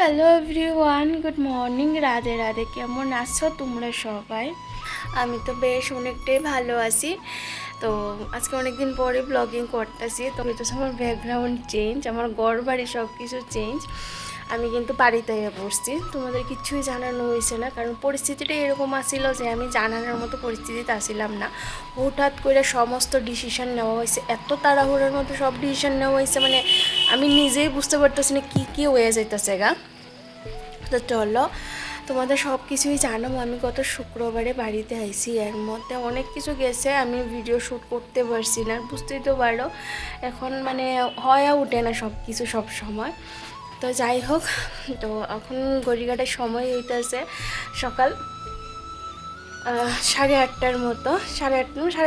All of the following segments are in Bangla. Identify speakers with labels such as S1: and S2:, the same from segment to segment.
S1: Hello everyone, good morning, Radhe Radhe. কেমন আছো তোমরা সবাই? আমি তো বেশ অনেকটাই ভালো আছি। তো আজকে অনেক দিন পরে ব্লগিং করতেছি। তো এটা আমার ব্যাকগ্রাউন্ড চেঞ্জ, আমার ঘর বাড়ি সব কিছু চেঞ্জ। আমি কিন্তু বাড়িতে পড়ছি, তোমাদের কিছুই জানানো হয়েছে না, কারণ পরিস্থিতিটা এরকম আসছিল যে আমি জানানোর মতো পরিস্থিতিতে আসছিলাম না। হঠাৎ করে সমস্ত ডিসিশন নেওয়া হয়েছে, এত তাড়াহুড়োর মতো সব ডিসিশন নেওয়া হয়েছে, মানে আমি নিজেই বুঝতে পারতেছি না কী হয়ে যাইতেছে গা। তো চলো, তোমাদের সব কিছুই জানাবো। আমি গত শুক্রবারে বাড়িতে আইছি, এর মধ্যে অনেক কিছু গেছে, আমি ভিডিও শ্যুট করতে পারছি না, বুঝতেই তো পারো এখন মানে হয়ে ওঠে না সব কিছু সব সময়। তো যাই হোক, তো এখন গড়িঘাটের সময় হইতেছে সকাল 8:30টার মতো, সাড়ে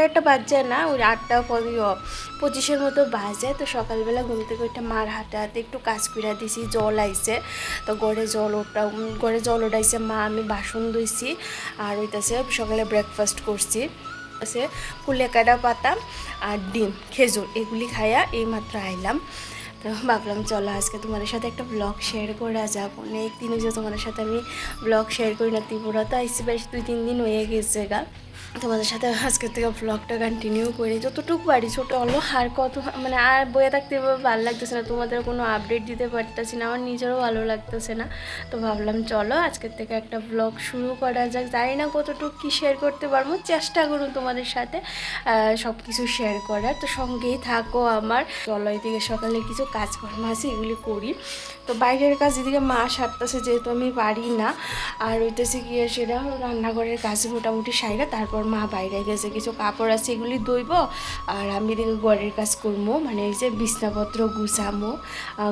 S1: আটটা বাজে না, ওই 8:25 মতো বাজে। তো সকালবেলা ঘুম থেকে ওইটা মার হাতে হাতে একটু কাজ করে দিছি, জল আইছে। তো ঘরে জল ওঠাইছে মা, আমি বাসন ধুইছি। আর ওইটাছে সকালে ব্রেকফাস্ট করছি, আছে কুলেকাটা পাতা আর ডিম খেজুর, এগুলি খাইয়া এইমাত্র আইলাম। তো ভাবলাম চলো আজকে তোমাদের সাথে একটা ব্লগ শেয়ার করা যাক। অনেক দিন হয়েছে তোমাদের সাথে আমি ব্লগ শেয়ার করি না, ত্রিপুরা তো আইসি বেশ 2-3 দিন হয়ে গেছে গা। তোমাদের সাথে আজকের থেকে ব্লগটা কন্টিনিউ করি যতটুকু বাড়ি ছোটো হলো। আর কত মানে আর বয়ে থাকতে ভালো লাগতেছে না, তোমাদের কোনো আপডেট দিতে পারতেছি না, আমার নিজেরও ভালো লাগতেছে না। তো ভাবলাম চলো আজকের থেকে একটা ব্লগ শুরু করা যাক। জানি না কতটুকু কী শেয়ার করতে পারবো, চেষ্টা করুন তোমাদের সাথে সব কিছু শেয়ার করার। তো সঙ্গেই থাকো আমার। চলো এদিকে সকালে কিছু কাজকর্ম আছে, এগুলি করি। তো বাইরের কাজ এদিকে মা সারতেছে, যেহেতু আমি পারি না। আর ওইটাছে গিয়ে সেটা রান্নাঘরের কাজ মোটামুটি সাইরা, তারপর মা বাইরে গেছে, কিছু কাপড় আছে এগুলি ধুইব। আর আমি এদিকে ঘরের কাজ করবো, মানে এই যে বিছনাপত্র গুছামো,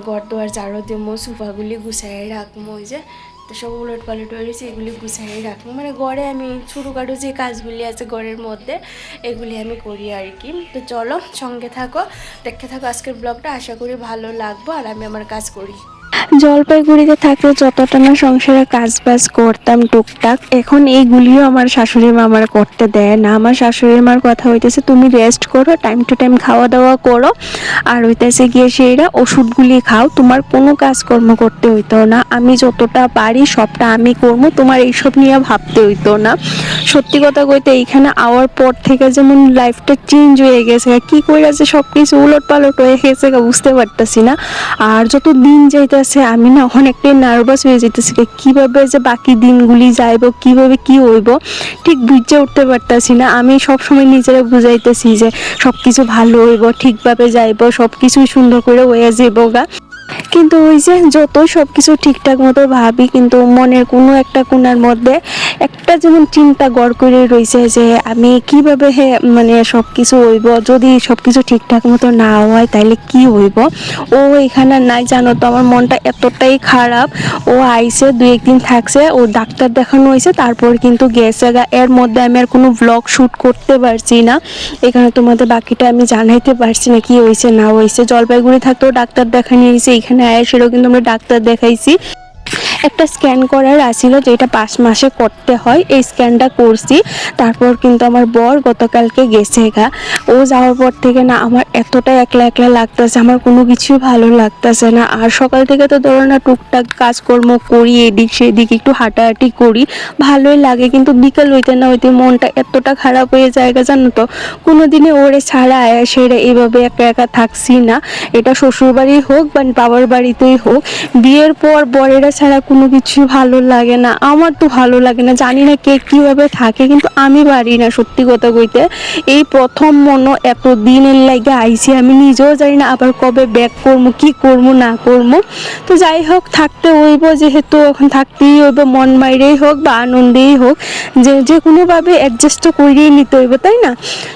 S1: ঘর দোয়ার ঝাড়ু দেবো, সোফাগুলি গুছাই রাখবো, ওই যে তো সব উলট পালট হয়েছে এগুলি গুছাই রাখবো। মানে ঘরে আমি ছোটোখাটো যে কাজগুলি আছে ঘরের মধ্যে, এগুলি আমি করি আর কি। তো চলো সঙ্গে থাকো, দেখতে থাকো আজকের ব্লগটা, আশা করি ভালো লাগবো। আর আমি আমার কাজ করি। জলপাইগুড়িতে থাকতে যতটা না সংসারে কাজবাজ করতাম টুকটাক, এখন এইগুলিও আমার শাশুড়ি মা আমার করতে দেয় না। আমার শাশুড়ি মার কথা হইতেছে তুমি রেস্ট করো, টাইম টু টাইম খাওয়া দাওয়া করো, আর হইতেছে গিয়ে সেইরা ওষুধগুলি খাও, তোমার কোনো কাজকর্ম করতে হইতো না, আমি যতটা পারি সবটা আমি করবো, তোমার এইসব নিয়ে ভাবতে হইতো না। সত্যি কথা কইতে এইখানে আওয়ার পর থেকে যেমন লাইফটা চেঞ্জ হয়ে গেছে, কি করে আছে সব কিছু উলট পালট হয়ে গেছে বুঝতে পারতেছি না। আর যত দিন যাইতেছে আমি না অনেকটাই নার্ভাস হয়ে যেতেছি, কিভাবে যে বাকি দিনগুলি যাইব, কিভাবে কি হইব ঠিক বুঝে উঠতে পারতেছি না। আমি সব সময় নিজেরা বুঝাইতেছি যে সব কিছু ভালো হইব, ঠিকভাবে যাইব, সব কিছুই সুন্দর করে হয়ে যাইব গা। কিন্তু ওই যে যত সব কিছু ঠিকঠাক মতো ভাবি, কিন্তু মনের কোনো একটা কোণার মধ্যে একটা যেমন চিন্তা গড় করে রয়েছে যে আমি কিভাবে মানে সব কিছু হইব, যদি সব কিছু ঠিকঠাক মতো না হয় তাহলে কি হইব। ও এখানে নাই, জানো তো আমার মনটা এতটাই খারাপ। ও আইসে 2-1 দিন থাকছে, ও ডাক্তার দেখানো হয়েছে, তারপর কিন্তু গেছে গা। এর মধ্যে আমি আর কোনো ব্লগ শ্যুট করতে পারছি না, এখানে তোমাদের বাকিটা আমি জানাইতে পারছি না কি হয়েছে না হয়েছে। জলপাইগুড়ি থাকতেও ডাক্তার দেখানি হয়েছে, এখানে আয়াসেরও কিন্তু আমরা ডাক্তার দেখাইছি। একটা স্ক্যান করার আসিল, যেটা 5 মাসে করতে হয়, এই স্ক্যানটা করছি। তারপর কিন্তু আমার বর গতকালকে গেছে গা। ও যাওয়ার পর থেকে না আমার এতটা একলা একলা লাগতেছে, আমার কোনো কিছুই ভালো লাগতেছে না। আর সকাল থেকে তো ধরো না টুকটাক কাজকর্ম করি, এদিক সেদিক একটু হাঁটাহাঁটি করি, ভালোই লাগে, কিন্তু বিকেল হইতে না হইতে মনটা এতটা খারাপ হয়ে যায়, জানো তো। কোনো দিনে ওরে ছাড়া সেরে এইভাবে একা একা থাকছি না, এটা শ্বশুরবাড়ি হোক বা বাবার বাড়িতেই হোক। বিয়ের পর বরেরা ছাড়া কোনো কিছু ভালো লাগে না, আমার তো ভালো লাগে না, জানি না কে কীভাবে থাকে, কিন্তু আমি পারি না সত্যি কথা কইতে। এই প্রথম মনো এত দিনের লাগে আইসি, আমি নিজেও জানি না আবার কবে ব্যাক করবো, কি করবো না করবো। তো যাই হোক, থাকতে হইব যেহেতু, এখন থাকতেই হইব, মন মাইরেই হোক বা আনন্দেই হোক, যে কোনোভাবে অ্যাডজাস্ট করিয়ে নিতে হইব, তাই না।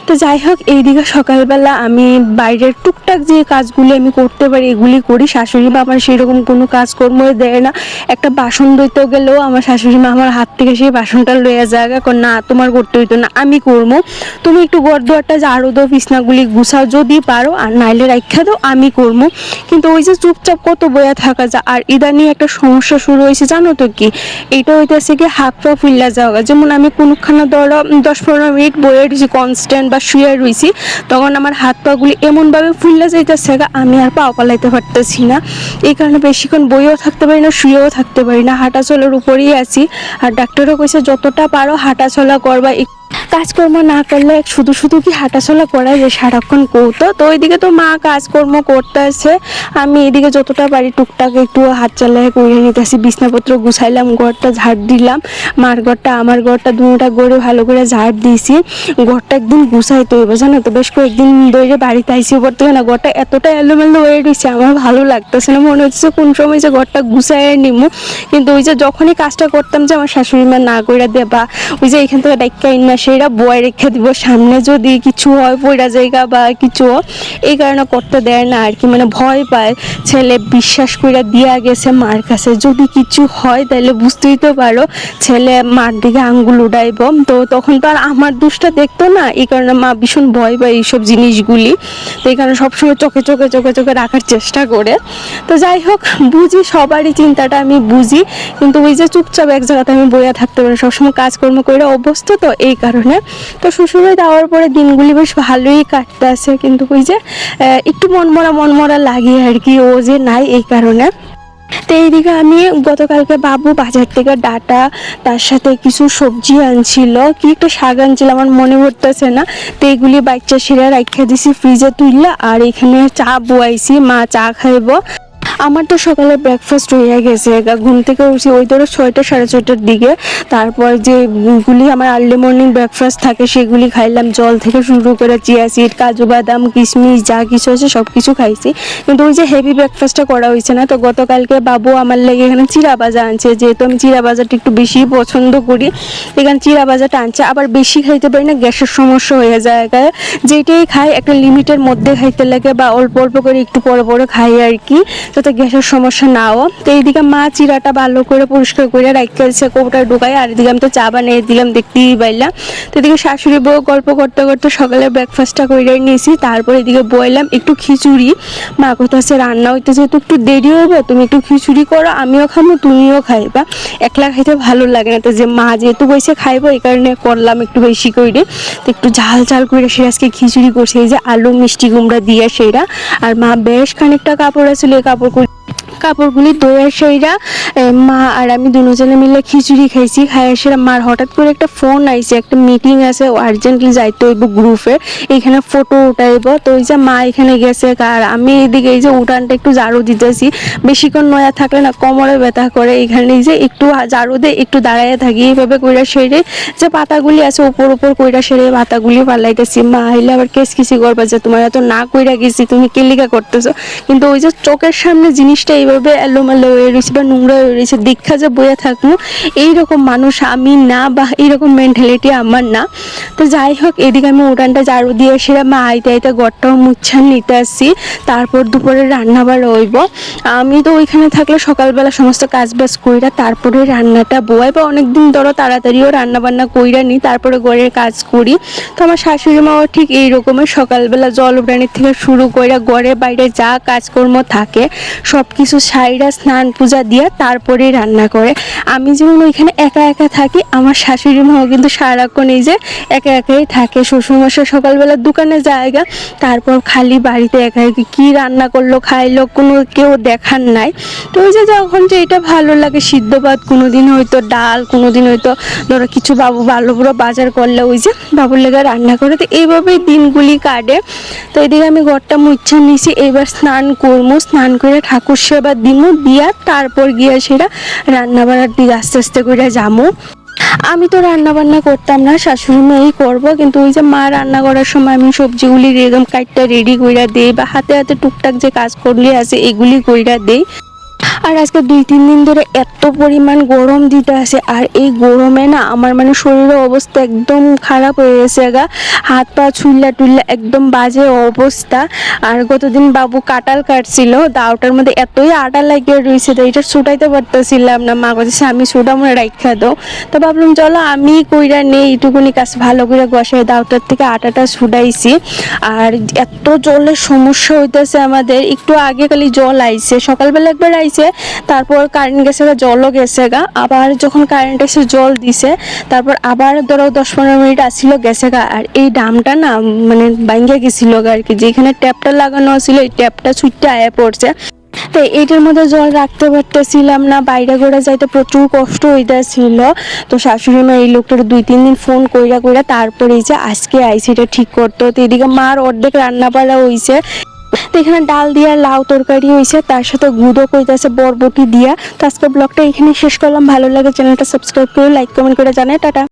S1: তো যাই হোক, এইদিকে সকালবেলা আমি বাইরের টুকটাক যে কাজগুলি আমি করতে পারি এগুলি করি। শাশুড়ি বা আমার সেরকম কোনো কাজকর্ম দেয় না, একটা
S2: একটা বাসন ধুইতে গেলেও আমার শাশুড়ি মা আমার হাত থেকে সেই বাসনটা লইয়া যায়, না তোমার করতে হইতো না, আমি করবো, তুমি একটু ঘর দুয়ারটা ঝাড়ু দাও, বিছনাগুলি গুছাও যদি পারো, আর নাইলে রাখা দাও, আমি করবো। কিন্তু ওই যে চুপচাপ কত বয়া থাকা যায়। আর ইদানিং একটা সমস্যা শুরু হয়েছে জানো তো কি, এটা হইতেছে কি হাত পা ফুল্লা যাওয়া। যেমন আমি কোনখানে ধরো 10-15 মিনিট বয়ে রয়েছি কনস্ট্যান্ট বা শুয়ে রয়েছি, তখন আমার হাত পাগুলি এমনভাবে ফুল্লা যাইতেছে, আমি আর পা পালাইতে পারতেছি না। এই কারণে বেশিক্ষণ বইয়েও থাকতে পারি না, শুয়েও থাকতে পারি না, হাঁটা চলার উপরেই আছি। আর ডাক্তারও কইছে যতটা পারো হাঁটা চলা করবা, কাজকর্ম না করলে শুধু শুধু কি হাঁটাচলা করাই যে সারাক্ষণ করতো। তো ওইদিকে তো মা কাজকর্ম করতে আছে, আমি এদিকে যতটা পারি টুকটাক একটু হাত চালায় করে নিতেছি। বিছনাপত্র গুছাইলাম, ঘরটা ঝাড় দিলাম, মার ঘরটা আমার ঘরটা দুটা ঘরে ভালো করে ঝাড় দিয়েছি। ঘরটা একদিন গুছাইতে হইব জানো তো, বেশ কয়েকদিন ধরে বাড়িতে আইসি পড়তে না, ঘরটা এতটা এলোমেলো হয়ে রয়েছে আমার ভালো লাগতেছে না, মনে হচ্ছে কোন সময় যে ঘরটা গুছাইয়ে নিমু। কিন্তু ওই যে যখনই কাজটা করতাম যে আমার শাশুড়ি মা না করে দেবা, ওই যে এখান থেকে ডাক্কা ইন্না সেটা বয় রেখে দিব, সামনে যদি কিছু হয় পড়া জায়গা বা কিছু, এই কারণে করতে দেয় না আর কি, মানে ভয় পায়। ছেলে বিশ্বাস করে দিয়া গেছে মার কাছে, যদি কিছু হয় তাহলে বুঝতেই তো পারো ছেলে মার দিকে আঙ্গুল উঠাইব, তো তখন তো আর আমার দোষটা দেখতো না। এই কারণে মা ভীষণ ভয় পায় এইসব জিনিসগুলি, তো এই কারণে সবসময় চোখে চোখে চোখে চোখে রাখার চেষ্টা করে। তো যাই হোক, বুঝি সবারই চিন্তাটা আমি বুঝি, কিন্তু ওই যে চুপচাপ এক জায়গাতে আমি বইয়া থাকতে পারি, সবসময় কাজকর্ম করে অভ্যস্ত, তো এই কারণে। তো শ্বশুরে দেওয়ার পরে দিনগুলি বেশ ভালোই কাটতে আছে, কিন্তু ওই যে একটু মনমরা লাগে আর কি, ও যে নাই এই কারণে। তো এইদিকে আমি গতকালকে বাবু বাজার থেকে ডাটা, তার সাথে কিছু সবজি আনছিল, কি একটা শাক আনছিল আমার মনে পড়তেছে না, তো এইগুলি বাচ্চা সেরা রাখা দিছি ফ্রিজে তুললা। আর এখানে চা বয়াইছি, মা চা খাইব। আমার তো সকালে ব্রেকফাস্ট হয়ে গেছে, ঘুম থেকে উঠছি ওই ধরো 6টা-6:30টার দিকে। তারপর যেগুলি আমার আর্লি মর্নিং ব্রেকফাস্ট থাকে সেগুলি খাইলাম, জল থেকে শুরু করে চিয়া সিড, কাজু বাদাম, কিশমিশ যা কিছু আছে সব কিছু খাইছি। কিন্তু ওই যে হেভি ব্রেকফাস্টটা করা হয়েছে না। তো গতকালকে বাবু আমার লেগে এখানে চিরা ভাজা আনছে, যেহেতু আমি চিরা ভাজাটা একটু বেশি পছন্দ করি, এখানে চিরা ভাজাটা আনছে। আবার বেশি খাইতে পারি না, গ্যাসের সমস্যা হয়ে যায়, যেটাই খাই একটা লিমিটের মধ্যে খাইতে লাগে, বা অল্প অল্প করে একটু পরে পরে খাই আর কি, যাতে গ্যাসের সমস্যা নাও। তো এইদিকে মা চিরাটা ভালো করে পরিষ্কার করে রাখতেছে কৌটায় ঢুকাই, আর এদিকে আমি তো চা বানিয়ে দিলাম দেখতেই পাইলাম। তো এদিকে শাশুড়ি বউ গল্প করতে করতে সকালে ব্রেকফাস্টটা করে নিয়েছি। তারপর এদিকে বইলাম একটু খিচুড়ি, মা কোথাছে রান্না হইতেছে তো একটু দেরি হবে, তুমি একটু খিচুড়ি করো, আমিও খাবো তুমিও খাইবা, একলা খাইতে ভালো লাগে না। তো যে মা যেহেতু বসে খাইবো এই কারণে করলাম একটু বেশি করে। তো একটু ঝাল ঝাল করে সে আজকে খিচুড়ি করছে, এই যে আলু মিষ্টি কুমড়া দিয়ে সেটা। আর মা বেশ খানিকটা কাপড় আছিল, এই কাপড়গুলি ধোয়া সেইরা মা আর আমি দুজনে মিলে খিচুড়ি খাইছি। খাই সেরা মার হঠাৎ করে একটা ফোন আইছে, একটা মিটিং আছে, আর্জেন্টলি যাইতে হইব গ্রুপে, এখানে ফটো উঠাইব। তো ওই যে মা এখানে গেছে, আর আমি এদিকে এই যে উঠানটা একটু ঝাড়ু দিতেছি, বেশিক্ষণ নয়া থাকলে না কোমরে ব্যথা করে, এখানে যে একটু ঝাড়ু দিয়ে একটু দাঁড়াইয়া থাকি, এইভাবে কইরা সেরে যে পাতাগুলি আছে উপর উপর কইরা সেরে পাতাগুলি পালাইতেছি। মা আইলে আবার কিসি করবা যে তোমার এত না কইরা গেছি তুমি কেলিকা করতেছো, কিন্তু ওই যে চোখের সামনে জিনিসটা এইভাবে এলোমেলো হয়ে রয়েছে বা নোংরা হয়ে রয়েছে, দীক্ষা যে বয়ে থাকবো এইরকম মানুষ আমি না, বা এইরকম মেন্টালিটি আমার না। তো যাই হোক, এদিকে আমি উঠানটা ঝাড়ু দিয়ে সেরা মা আইতে আইতে ঘরটাও মুচ্ছান নিতে আসছি। তারপর দুপুরে রান্না বাড়া হইব। আমি তো ওইখানে থাকলে সকালবেলা সমস্ত কাজ বাজ কইরা তারপরে রান্নাটা বয়, বা অনেকদিন ধরো তাড়াতাড়িও রান্না বান্না কইরা নিই, তারপরে ঘরের কাজ করি। তো আমার শাশুড়ি মাও ঠিক এইরকমের, সকালবেলা জল উঠানির থেকে শুরু করে ঘরে বাইরে যা কাজকর্ম থাকে সব কিছু সাইরা স্নান পূজা দিয়ে তারপরে রান্না করে। আমি যেমন ওইখানে একা একা থাকি, আমার শাশুড়ি মাও কিন্তু সারাক্ষণ এই যে একা একাই থাকে। শ্বশুরমশাই সকালবেলা দোকানে জায়গা, তারপর খালি বাড়িতে একা একা কী রান্না করলো খাইলো কোনো কেউ দেখার নাই। তো ওই যে যখন যে এটা ভালো লাগে সিদ্ধ ভাত, কোনোদিন হয়তো ডাল, কোনোদিন হয়তো ধরো কিছু বাবু ভালো পুরো বাজার করলে ওই যে বাবুর লেগে রান্না করে, তো এইভাবেই দিনগুলি কাটে। তো এদিকে আমি ঘরটা মুচ্ছা নিছি, এবার স্নান করবো, স্নান করে ঠাকুর সেবা দিমু, দিয়া তারপর গিয়ে সেটা রান্না বান্নার দিকে আস্তে আস্তে করে যাবো। আমি তো রান্না বান্না করতাম না, শাশুড়ি মেয়েই করবো, কিন্তু ওই যে মা রান্না করার সময় আমি সবজিগুলি একদম কাটটা রেডি কইরা দেই, বা হাতে হাতে টুকটাক যে কাজ করলে আছে এগুলি কইরা দেই। আর আজকে 2-3 দিন ধরে এত পরিমাণ গরম দিতে আছে, আর এই গরমে না আমার মানে শরীরের অবস্থা একদম খারাপ হয়ে গেছে গা, হাত পা ছুল্লা টুল্লা একদম বাজে অবস্থা। আর গতদিন বাবু কাঁঠাল কাটছিল, দাওটার মধ্যে এতই আটা লাগিয়ে রয়েছে তো এটা ছুটাইতে পারতেছিলাম না, মা কাছে আমি ছুটা মনে রাখা দাও। তো ভাবলাম চলো আমি কইরা নেই এইটুকুনি কাজ ভালো করে বসাই, দাওটার থেকে আটাটা ছুটাইছি। আর এত জলের সমস্যা হইতেছে আমাদের, একটু আগে খালি জল আইছে, সকালবেলা একবার আইছে, তারপর কারেন্ট গেছে গা, জলও গেছে গা, আবার যখন কারেন্ট এসে জল দিছে তারপর আবার ধরো 10-15 মিনিট আসছিল গেছে গা। আর এই ডামটা না মানে ভাঙ্গা গেছিল গা আর কি, যেখানে ট্যাপটা লাগানো ছিল এই ট্যাপটা ছুটতে আয়া পড়ছে। তো এইটার মধ্যে জল রাখতে পারতেছিলাম না, বাইরে ঘরে যাইতে প্রচুর কষ্ট হইতেছিল। তো শাশুড়ি মা এই লোকটার 2-3 দিন ফোন কইরা কইরা তারপরে এই যে আজকে আইসি এটা ঠিক করতো। তো এদিকে মার অর্ধেক রান্না বাড়া হইছে, তো এখানে ডাল দিয়া লাউ তরকারি হয়েছে, তার সাথে গুঁড়ো কইতাছে বরবটি দিয়া। তো আজকে ব্লগটা এখানে শেষ করলাম, ভালো লাগে চ্যানেলটা সাবস্ক্রাইব করে লাইক কমেন্ট করে জানাই, টাটা।